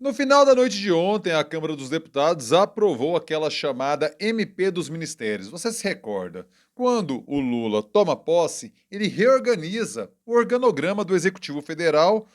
No final da noite de ontem, a Câmara dos Deputados aprovou aquela chamada MP dos Ministérios. Você se recorda? Quando o Lula toma posse, ele reorganiza o organograma do Executivo Federal,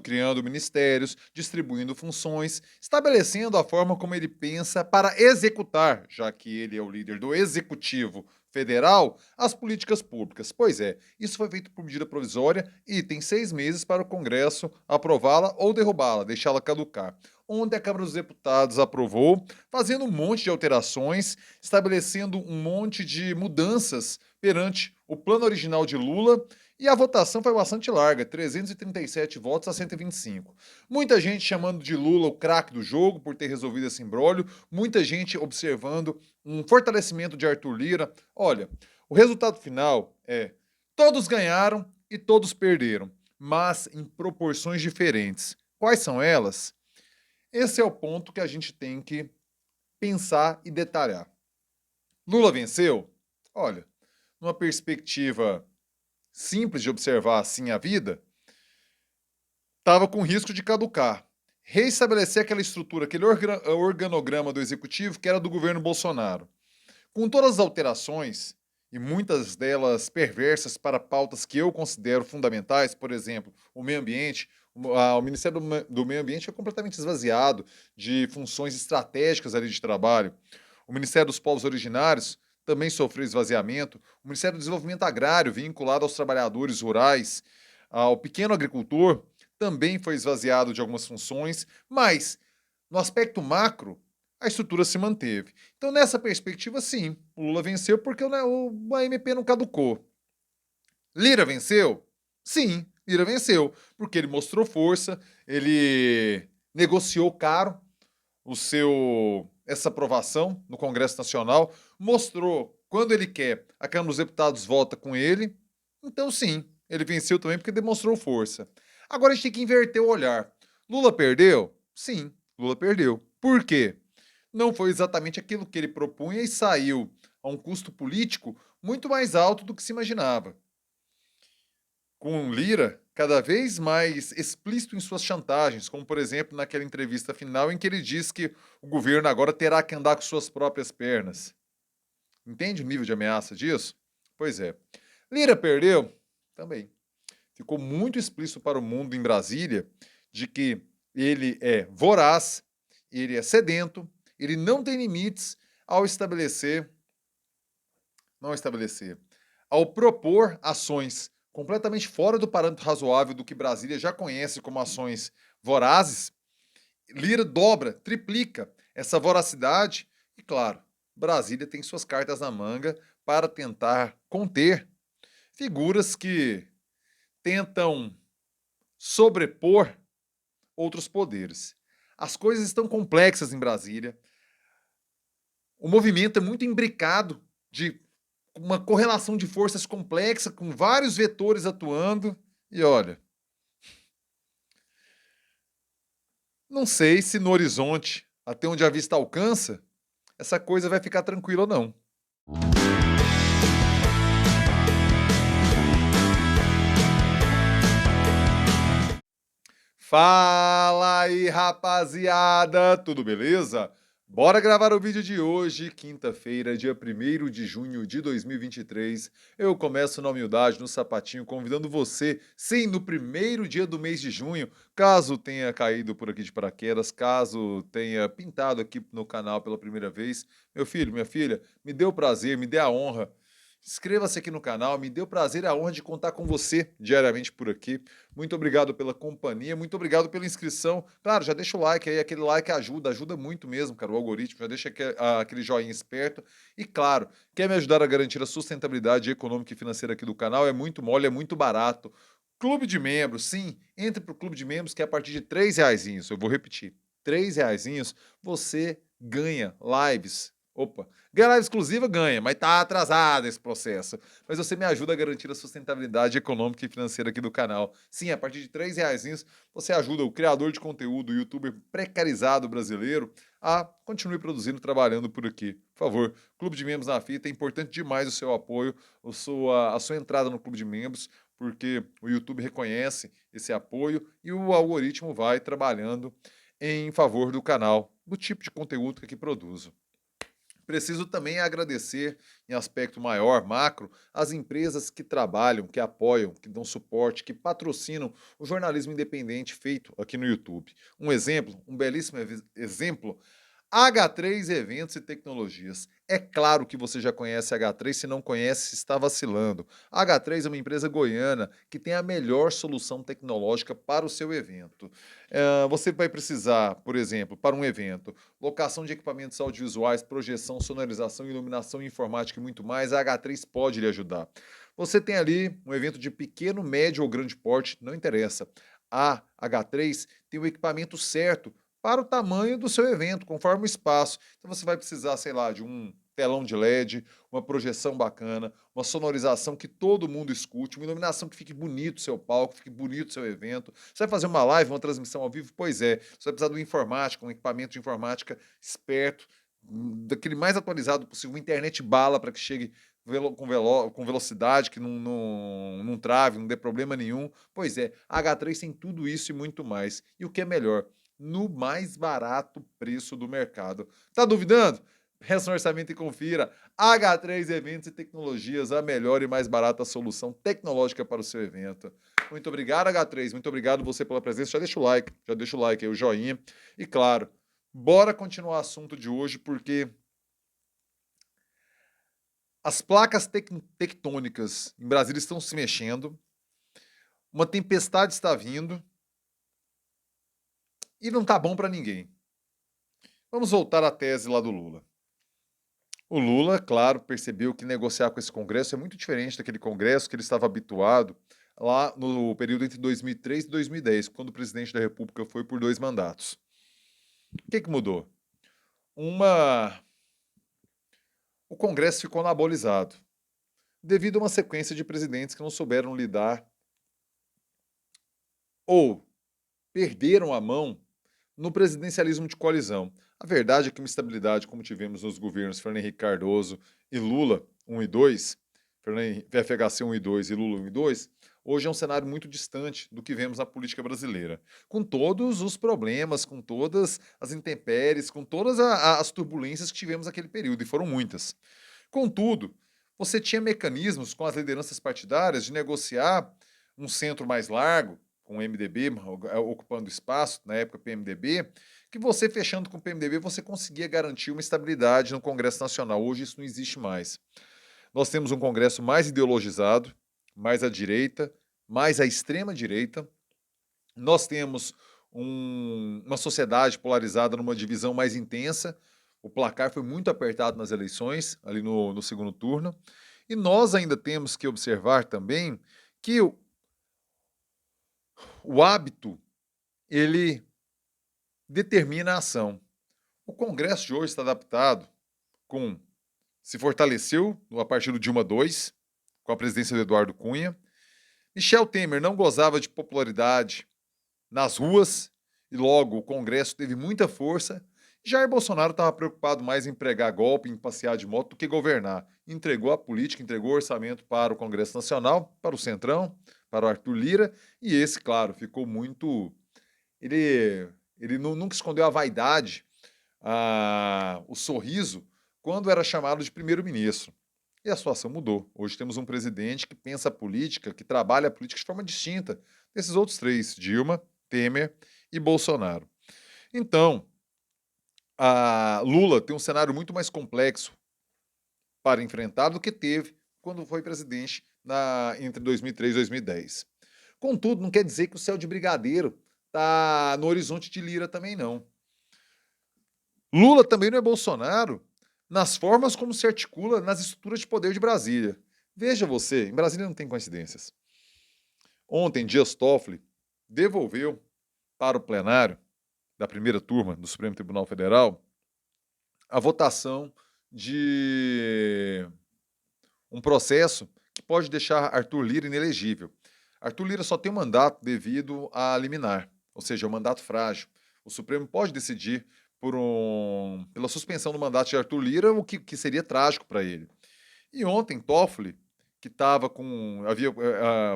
criando ministérios, distribuindo funções, estabelecendo a forma como ele pensa para executar, já que ele é o líder do Executivo Federal, as políticas públicas. Pois é, isso foi feito por medida provisória e tem 6 meses para o Congresso aprová-la ou derrubá-la, deixá-la caducar. Ontem a Câmara dos Deputados aprovou, fazendo um monte de alterações, estabelecendo um monte de mudanças perante o plano original de Lula, e a votação foi bastante larga, 337 votos a 125. Muita gente chamando de Lula o craque do jogo por ter resolvido esse imbróglio, muita gente observando um fortalecimento de Arthur Lira. Olha, o resultado final é: todos ganharam e todos perderam, mas em proporções diferentes. Quais são elas? Esse é o ponto que a gente tem que pensar e detalhar. Lula venceu? Olha, numa perspectiva simples de observar assim a vida, estava com risco de caducar. Reestabelecer aquela estrutura, aquele organograma do executivo que era do governo Bolsonaro. Com todas as alterações, e muitas delas perversas para pautas que eu considero fundamentais, por exemplo, o meio ambiente, o Ministério do Meio Ambiente é completamente esvaziado de funções estratégicas ali de trabalho. O Ministério dos Povos Originários também sofreu esvaziamento. O Ministério do Desenvolvimento Agrário, vinculado aos trabalhadores rurais, ao pequeno agricultor, também foi esvaziado de algumas funções, mas no aspecto macro, a estrutura se manteve. Então, nessa perspectiva, sim, o Lula venceu porque o AMP não caducou. Lira venceu? Sim, Lira venceu, porque ele mostrou força, ele negociou caro essa aprovação no Congresso Nacional, mostrou quando ele quer, a Câmara dos Deputados vota com ele. Então, sim, ele venceu também porque demonstrou força. Agora a gente tem que inverter o olhar. Lula perdeu? Sim, Lula perdeu. Por quê? Não foi exatamente aquilo que ele propunha e saiu a um custo político muito mais alto do que se imaginava. Com Lira cada vez mais explícito em suas chantagens, como por exemplo naquela entrevista final em que ele diz que o governo agora terá que andar com suas próprias pernas. Entende o nível de ameaça disso? Pois é. Lira perdeu? Também. Ficou muito explícito para o mundo em Brasília de que ele é voraz, ele é sedento, ele não tem limites ao não estabelecer, ao propor ações completamente fora do parâmetro razoável do que Brasília já conhece como ações vorazes. Lira dobra, triplica essa voracidade e, claro, Brasília tem suas cartas na manga para tentar conter figuras que tentam sobrepor outros poderes. As coisas estão complexas em Brasília. O movimento é muito imbricado de uma correlação de forças complexa, com vários vetores atuando. E olha, não sei se no horizonte, até onde a vista alcança, essa coisa vai ficar tranquila ou não. Fala aí, rapaziada, tudo beleza? Bora gravar o vídeo de hoje, quinta-feira, dia 1º de junho de 2023. Eu começo na humildade, no sapatinho, convidando você, sim, no primeiro dia do mês de junho, caso tenha caído por aqui de paraquedas, caso tenha pintado aqui no canal pela primeira vez. Meu filho, minha filha, me dê o prazer, me dê a honra. Inscreva-se aqui no canal, me deu o prazer e a honra de contar com você diariamente por aqui. Muito obrigado pela companhia, muito obrigado pela inscrição. Claro, já deixa o like aí, aquele like ajuda, ajuda muito mesmo, cara, o algoritmo, já deixa aquele joinha esperto. E claro, quer me ajudar a garantir a sustentabilidade econômica e financeira aqui do canal? É muito mole, é muito barato. Clube de membros, sim, entre para o clube de membros que é a partir de R$ 3, eu vou repetir, R$ 3 você ganha lives. Opa, ganhar live exclusiva ganha, mas tá atrasado esse processo. Mas você me ajuda a garantir a sustentabilidade econômica e financeira aqui do canal. Sim, a partir de R$ 3 você ajuda o criador de conteúdo, o youtuber precarizado brasileiro a continuar produzindo, trabalhando por aqui. Por favor, Clube de Membros na Fita, é importante demais o seu apoio, a sua entrada no Clube de Membros, porque o YouTube reconhece esse apoio e o algoritmo vai trabalhando em favor do canal, do tipo de conteúdo que aqui produzo. Preciso também agradecer, em aspecto maior, macro, as empresas que trabalham, que apoiam, que dão suporte, que patrocinam o jornalismo independente feito aqui no YouTube. Um exemplo, um belíssimo exemplo, H3 Eventos e Tecnologias. É claro que você já conhece a H3, se não conhece, está vacilando. A H3 é uma empresa goiana que tem a melhor solução tecnológica para o seu evento. Você vai precisar, por exemplo, para um evento, locação de equipamentos audiovisuais, projeção, sonorização, iluminação, informática e muito mais, a H3 pode lhe ajudar. Você tem ali um evento de pequeno, médio ou grande porte, não interessa. A H3 tem o equipamento certo para o tamanho do seu evento, conforme o espaço. Então você vai precisar, sei lá, de um telão de LED, uma projeção bacana, uma sonorização que todo mundo escute, uma iluminação que fique bonito o seu palco, fique bonito o seu evento. Você vai fazer uma live, uma transmissão ao vivo? Pois é. Você vai precisar de um informática, um equipamento de informática esperto, daquele mais atualizado possível, uma internet bala para que chegue com velocidade, que não trave, não dê problema nenhum. Pois é, a H3 tem tudo isso e muito mais. E o que é melhor? No mais barato preço do mercado. Tá duvidando? Peça um orçamento e confira. H3 Eventos e Tecnologias, a melhor e mais barata solução tecnológica para o seu evento. Muito obrigado, H3. Muito obrigado você pela presença. Já deixa o like aí, o joinha. E claro, bora continuar o assunto de hoje, porque as placas tectônicas em Brasília estão se mexendo, uma tempestade está vindo e não tá bom para ninguém. Vamos voltar à tese lá do Lula. O Lula, claro, percebeu que negociar com esse Congresso é muito diferente daquele Congresso que ele estava habituado lá no período entre 2003 e 2010, quando o presidente da República foi por 2 mandatos. O que mudou? O Congresso ficou anabolizado, devido a uma sequência de presidentes que não souberam lidar ou perderam a mão no presidencialismo de coalizão. A verdade é que uma estabilidade como tivemos nos governos Fernando Henrique Cardoso e Lula 1 e 2, FHC 1 e 2 e Lula 1 e 2, hoje é um cenário muito distante do que vemos na política brasileira. Com todos os problemas, com todas as intempéries, com todas as turbulências que tivemos naquele período, e foram muitas. Contudo, você tinha mecanismos com as lideranças partidárias de negociar um centro mais largo, com o MDB ocupando espaço, na época PMDB, que você fechando com o PMDB, você conseguia garantir uma estabilidade no Congresso Nacional. Hoje isso não existe mais. Nós temos um Congresso mais ideologizado, mais à direita, mais à extrema direita. Nós temos uma sociedade polarizada numa divisão mais intensa. O placar foi muito apertado nas eleições, ali no segundo turno. E nós ainda temos que observar também que o hábito, ele determina a ação. O Congresso de hoje está adaptado se fortaleceu a partir do Dilma II, com a presidência do Eduardo Cunha. Michel Temer não gozava de popularidade nas ruas e logo o Congresso teve muita força. Jair Bolsonaro estava preocupado mais em pregar golpe, em passear de moto, do que governar. Entregou a política, entregou o orçamento para o Congresso Nacional, para o Centrão, para o Arthur Lira, e esse, claro, ficou muito... Ele nunca escondeu a vaidade, o sorriso, quando era chamado de primeiro-ministro. E a situação mudou. Hoje temos um presidente que pensa a política, que trabalha a política de forma distinta desses outros três, Dilma, Temer e Bolsonaro. Então, a Lula tem um cenário muito mais complexo para enfrentar do que teve quando foi presidente entre 2003 e 2010. Contudo, não quer dizer que o céu de brigadeiro está no horizonte de Lira também, não. Lula também não é Bolsonaro nas formas como se articula nas estruturas de poder de Brasília. Veja você, em Brasília não tem coincidências. Ontem, Dias Toffoli devolveu para o plenário da primeira turma do Supremo Tribunal Federal a votação de um processo que pode deixar Arthur Lira inelegível. Arthur Lira só tem um mandato devido a liminar, ou seja, é um mandato frágil. O Supremo pode decidir pela suspensão do mandato de Arthur Lira, o que seria trágico para ele. E ontem, Toffoli, que havia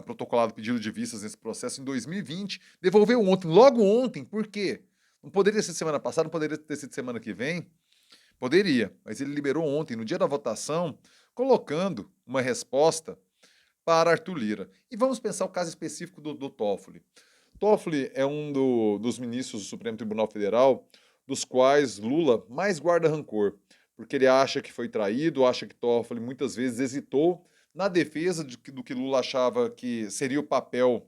protocolado pedido de vistas nesse processo em 2020, devolveu ontem, logo ontem, por quê? Não poderia ser semana passada, não poderia ter sido semana que vem? Poderia, mas ele liberou ontem, no dia da votação, colocando uma resposta para Arthur Lira. E vamos pensar o caso específico do Toffoli. Toffoli é um dos ministros do Supremo Tribunal Federal, dos quais Lula mais guarda rancor, porque ele acha que foi traído, acha que Toffoli muitas vezes hesitou na defesa do que Lula achava que seria o papel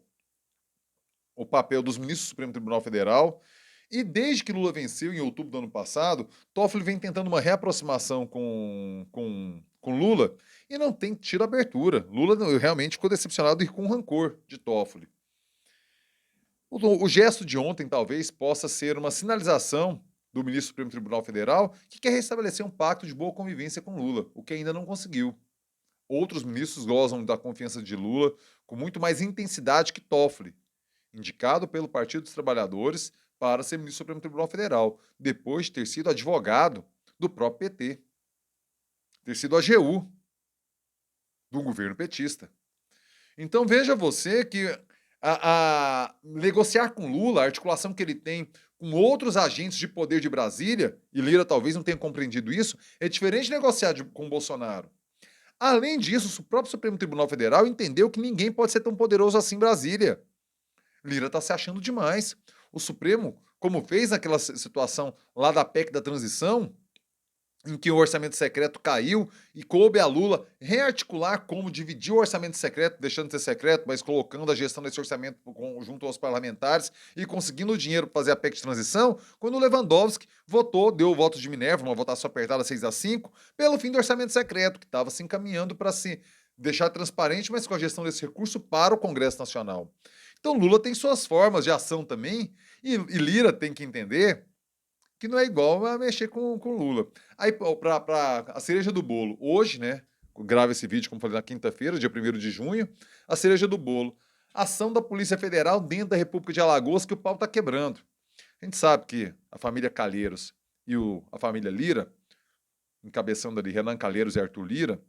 dos ministros do Supremo Tribunal Federal. E desde que Lula venceu em outubro do ano passado, Toffoli vem tentando uma reaproximação com Lula e não tem tido abertura. Lula realmente ficou decepcionado e com rancor de Toffoli. O gesto de ontem talvez possa ser uma sinalização do ministro do Supremo Tribunal Federal que quer restabelecer um pacto de boa convivência com Lula, o que ainda não conseguiu. Outros ministros gozam da confiança de Lula com muito mais intensidade que Toffoli, indicado pelo Partido dos Trabalhadores para ser ministro do Supremo Tribunal Federal, depois de ter sido advogado do próprio PT, ter sido AGU do governo petista. Então veja você que a negociar com Lula, a articulação que ele tem com outros agentes de poder de Brasília, e Lira talvez não tenha compreendido isso, é diferente de negociar com Bolsonaro. Além disso, o próprio Supremo Tribunal Federal entendeu que ninguém pode ser tão poderoso assim em Brasília. Lira está se achando demais. O Supremo, como fez naquela situação lá da PEC da transição, em que o orçamento secreto caiu e coube a Lula rearticular como dividir o orçamento secreto, deixando de ser secreto, mas colocando a gestão desse orçamento junto aos parlamentares e conseguindo o dinheiro para fazer a PEC de transição, quando o Lewandowski votou, deu o voto de Minerva, uma votação apertada 6-5, pelo fim do orçamento secreto, que estava se encaminhando para se deixar transparente, mas com a gestão desse recurso para o Congresso Nacional. Então Lula tem suas formas de ação também, e Lira tem que entender que não é igual a mexer com Lula. Aí, para a cereja do bolo, hoje, né? Grava esse vídeo, como falei, na quinta-feira, dia 1º de junho, a cereja do bolo. Ação da Polícia Federal dentro da República de Alagoas, que o pau tá quebrando. A gente sabe que a família Calheiros e a família Lira, encabeçando ali Renan Calheiros e Arthur Lira,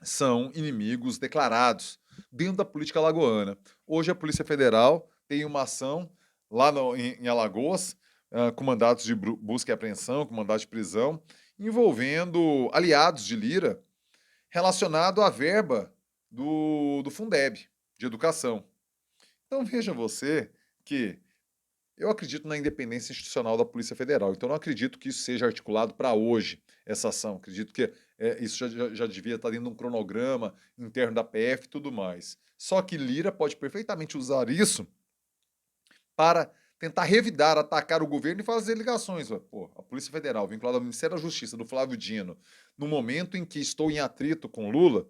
são inimigos declarados dentro da política alagoana. Hoje a Polícia Federal tem uma ação lá em Alagoas, com mandatos de busca e apreensão, com mandados de prisão, envolvendo aliados de Lira relacionado à verba do Fundeb, de educação. Então veja você que eu acredito na independência institucional da Polícia Federal, então não acredito que isso seja articulado para hoje, essa ação. Acredito que isso já devia estar dentro de um cronograma interno da PF e tudo mais. Só que Lira pode perfeitamente usar isso para tentar revidar, atacar o governo e fazer ligações. Pô, a Polícia Federal, vinculada ao Ministério da Justiça, do Flávio Dino, no momento em que estou em atrito com Lula,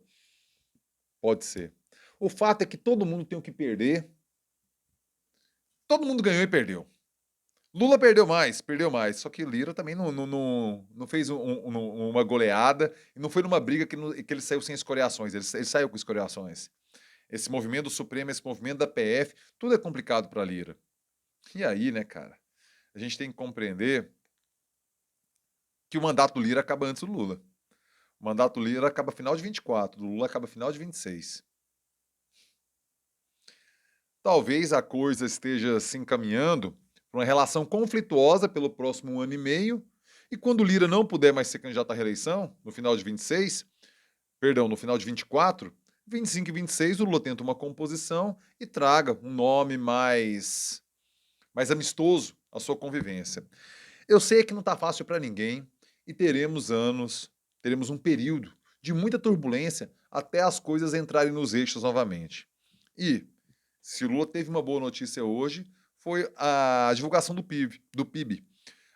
pode ser. O fato é que todo mundo tem o que perder. Todo mundo ganhou e perdeu. Lula perdeu mais. Só que Lira também não fez uma goleada e não foi numa briga que ele saiu sem escoriações. Ele saiu com escoriações. Esse movimento do Supremo, esse movimento da PF, tudo é complicado para Lira. E aí, né, cara? A gente tem que compreender que o mandato do Lira acaba antes do Lula. O mandato do Lira acaba final de 24, do Lula acaba final de 26. Talvez a coisa esteja se encaminhando para uma relação conflituosa pelo próximo ano e meio, e quando o Lira não puder mais ser candidato à reeleição, no final de 26, perdão, no final de 24, 25 e 26, o Lula tenta uma composição e traga um nome mais amistoso à sua convivência. Eu sei que não está fácil para ninguém e teremos um período de muita turbulência até as coisas entrarem nos eixos novamente. E se Lula teve uma boa notícia hoje, foi a divulgação do PIB.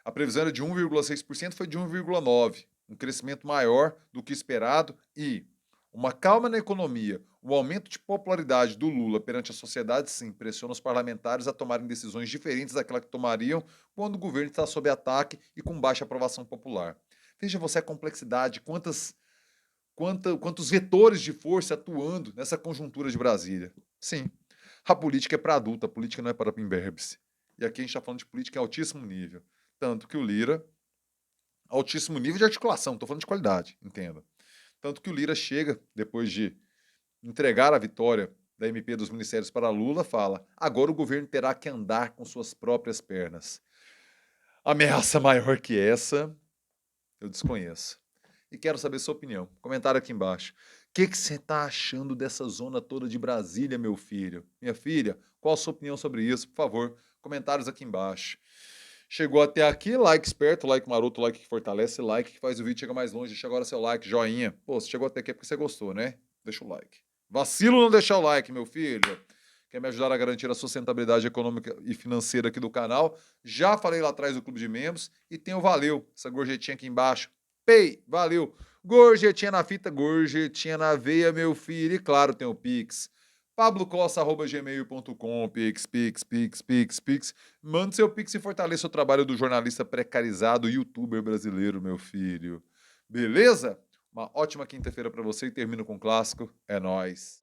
A previsão era de 1,6%, foi de 1,9%, um crescimento maior do que esperado e uma calma na economia, o aumento de popularidade do Lula perante a sociedade, sim, pressiona os parlamentares a tomarem decisões diferentes daquela que tomariam quando o governo está sob ataque e com baixa aprovação popular. Veja você a complexidade, quantos vetores de força atuando nessa conjuntura de Brasília. Sim, a política é para adulto, a política não é para imberbes. E aqui a gente está falando de política em altíssimo nível. Tanto que o Lira, altíssimo nível de articulação, estou falando de qualidade, entenda. Tanto que o Lira chega, depois de entregar a vitória da MP dos ministérios para Lula, fala: agora o governo terá que andar com suas próprias pernas. Ameaça maior que essa, eu desconheço. E quero saber sua opinião. Comentário aqui embaixo. O que você tá achando dessa zona toda de Brasília, meu filho? Minha filha, qual a sua opinião sobre isso? Por favor, comentários aqui embaixo. Chegou até aqui, like esperto, like maroto, like que fortalece, like que faz o vídeo chegar mais longe. Deixa agora seu like, joinha. Pô, se chegou até aqui é porque você gostou, né? Deixa o like. Vacilo não deixar o like, meu filho. Quer me ajudar a garantir a sustentabilidade econômica e financeira aqui do canal? Já falei lá atrás do clube de membros e tem o Valeu, essa gorjetinha aqui embaixo. Pay, valeu. Gorjetinha na fita, gorjetinha na veia, meu filho. E claro, tem o Pix. pablocosta.gmail.com, Pix. Manda seu Pix e fortaleça o trabalho do jornalista precarizado e youtuber brasileiro, meu filho. Beleza? Uma ótima quinta-feira pra você e termino com um clássico. É nóis.